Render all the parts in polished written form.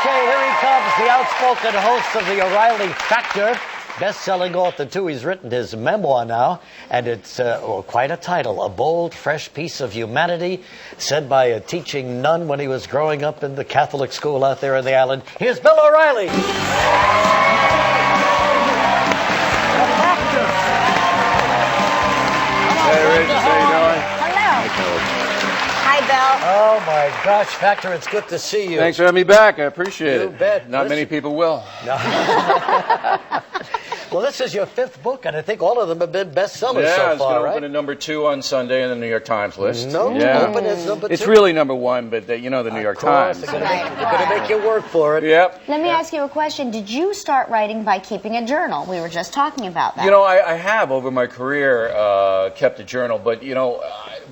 Okay, here he comes, the outspoken host of the O'Reilly Factor. Best-selling author, too. He's written his memoir now, and it's quite a title, A Bold, Fresh Piece of Humanity, said by a teaching nun when he was growing up in the Catholic school out there on the island. Here's Bill O'Reilly. The Factor. Hey, Regis, how you doing? Hello. Hi, Bill. Oh, my gosh, Factor, it's good to see you. Thanks for having me back. I appreciate it. You bet. Not many people will. No. Well, this is your fifth book, and I think all of them have been bestsellers so far, Yeah, it's going to right? open at number 2 on Sunday in the New York Times list. No, yeah. open as number 2. It's really number 1, but you know the New York Times. They're going to make you work for it. Yep. Let me ask you a question. Did you start writing by keeping a journal? We were just talking about that. You know, I have over my career kept a journal, but you know,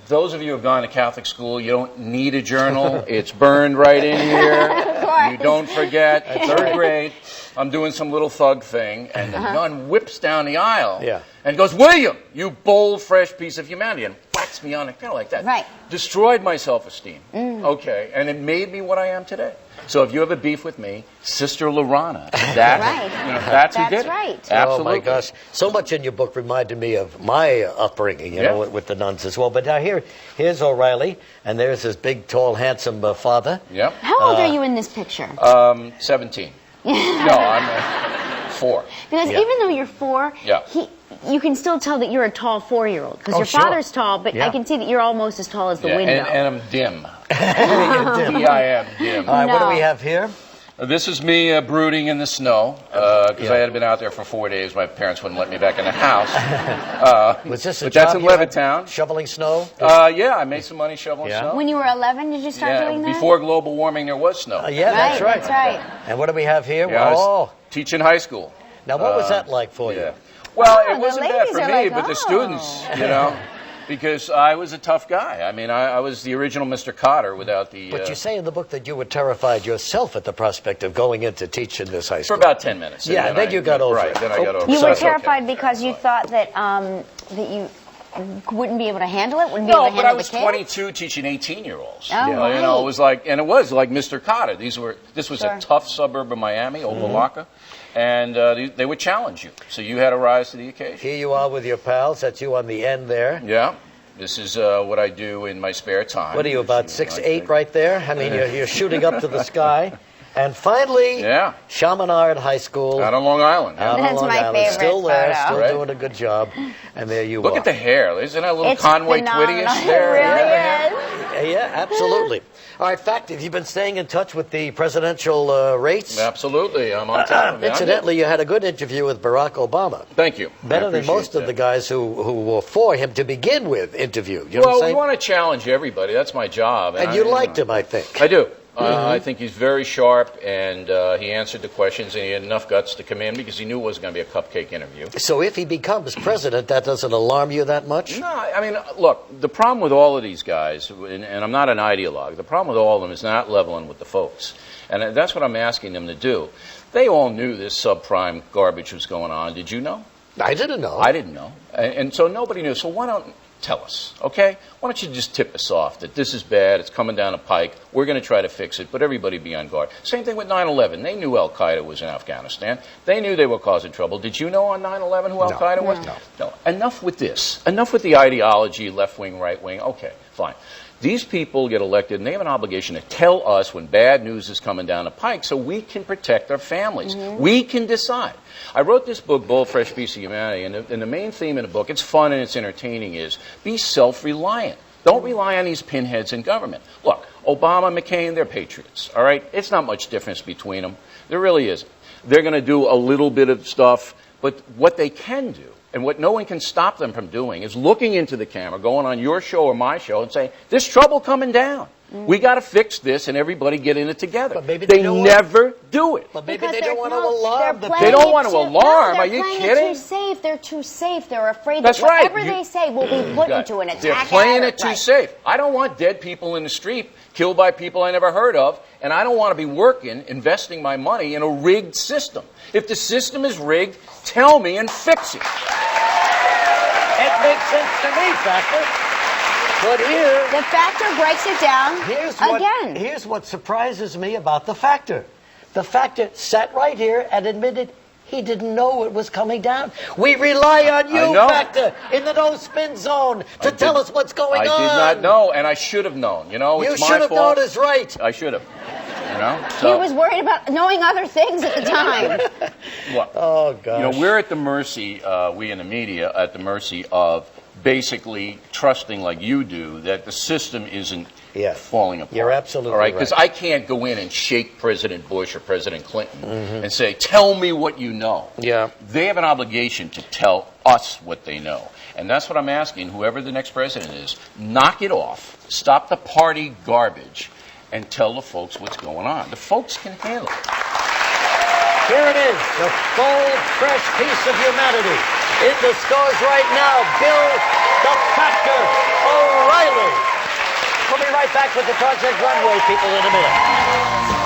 those of you who have gone to Catholic school, you don't need a journal. It's burned right in here. You don't forget. Third grade, I'm doing some little thug thing, and the nun whips down the aisle and goes, "William, you bold, fresh piece of humanity," and whacks me on the kind of like that. Right. Destroyed my self-esteem. Okay, and it made me what I am today. So if you have a beef with me, Sister Lorana, that's who did it. Right. Absolutely. Oh, my gosh. So much in your book reminded me of my upbringing, you know, with the nuns as well. But now here's O'Reilly, and there's his big, tall, handsome father. Yep. How old are you in this picture? 17. No, I'm 4. Because even though you're 4, Yeah. you can still tell that you're a tall 4-year-old. Because your sure. father's tall, but I can see that you're almost as tall as the window. And I'm dim. D-I-M, dim. All right, what do we have here? This is me brooding in the snow, because I had been out there for 4 days. My parents wouldn't let me back in the house. Was this a but job that's in you had Levittown. shoveling snow? Yeah, I made some money shoveling snow. When you were 11, did you start doing that? Before global warming, there was snow. Yeah, that's right. That's right. And what do we have here? Yeah, I was teaching high school. Now, what was that like for you? Yeah. Well, Oh, it the wasn't bad ladies for are me, like, but the oh. students, you know, because I was a tough guy. I mean, I was the original Mr. Cotter without the... But you say in the book that you were terrified yourself at the prospect of going in to teach in this high For school. about 10 minutes. Yeah, and then you got over right, it. then I got over it. You So were it's okay. terrified because you thought that that you wouldn't be able to handle it? Wouldn't be able No, to but handle I was the kids? 22 teaching 18-year-olds. Oh, You know, it was like, and it was like Mr. Cotter. This was a tough suburb of Miami, Opa-locka, and they would challenge you. So you had to rise to the occasion. Here you are with your pals. That's you on the end there. Yeah. This is what I do in my spare time. What are you, about 6'8" right there? I mean, you're shooting up to the sky. And finally, Chaminade High School. Out on Long Island. Out on That's Long my Island. favorite Still there, photo. still Right. doing a good job. And there you Look are. at the hair. Isn't that a little It's Conway phenomenal. Twitty-ish there? It really is. Yeah, absolutely. All right, fact, have you been staying in touch with the presidential race? Absolutely. I'm on top of it. Incidentally, you had a good interview with Barack Obama. Thank you. Better than most of the guys who were for him to begin with interview. You know what I'm Well, saying? we want to challenge everybody. That's my job. And you liked him, I think. I do. I think he's very sharp, and he answered the questions, and he had enough guts to come in because he knew it wasn't going to be a cupcake interview. So if he becomes president, that doesn't alarm you that much? No, I mean, look, the problem with all of these guys, and I'm not an ideologue, the problem with all of them is not leveling with the folks. And that's what I'm asking them to do. They all knew this subprime garbage was going on. Did you know? I didn't know. I didn't know. And so nobody knew. So why don't tell us, okay? Why don't you just tip us off that this is bad, it's coming down a pike, we're going to try to fix it, but everybody be on guard. Same thing with 9/11. They knew Al-Qaeda was in Afghanistan. They knew they were causing trouble. Did you know on 9/11 who Al-Qaeda was? No. Enough with this. Enough with the ideology, left wing, right wing. Okay, fine. These people get elected, and they have an obligation to tell us when bad news is coming down the pike so we can protect our families. We can decide. I wrote this book, Bold, Fresh Piece of Humanity, and the main theme in the book, it's fun and it's entertaining, is be self-reliant. Don't rely on these pinheads in government. Look, Obama, McCain, they're patriots, all right? It's not much difference between them. There really isn't. They're going to do a little bit of stuff, but what they can do, and what no one can stop them from doing, is looking into the camera, going on your show or my show, and saying, there's trouble coming down. We got to fix this, and everybody get in it together. But maybe they don't never do it. But maybe Because they don't want to they're alarm the They don't want to No, alarm. they're Are you playing kidding? It too safe. They're too safe. They're afraid That's that right. whatever they say will be put into an attack. They're playing ad. it too safe. I don't want dead people in the street killed by people I never heard of, and I don't want to be working, investing my money in a rigged system. If the system is rigged, tell me and fix it. It makes sense to me, Factor. But here... The Factor breaks it down again. Here's what surprises me about the Factor. the factor sat right here and admitted he didn't know it was coming down. We rely on you, Factor, in the no-spin zone to tell us what's going on. I did not know, and I should have known. You know, it's my fault. You should have known is right. I should have. You know? So, he was worried about knowing other things at the time. Well, oh, gosh. You know, we're at the mercy, we in the media, at the mercy of basically trusting like you do that the system isn't falling apart. You're absolutely right. Because I can't go in and shake President Bush or President Clinton and say, tell me what you know. Yeah. They have an obligation to tell us what they know. And that's what I'm asking, whoever the next president is, knock it off, stop the party garbage, and tell the folks what's going on. The folks can handle it. Here it is, the bold, fresh piece of humanity. In the scores right now, Bill the Factor O'Reilly. We'll be right back with the Project Runway people in a minute.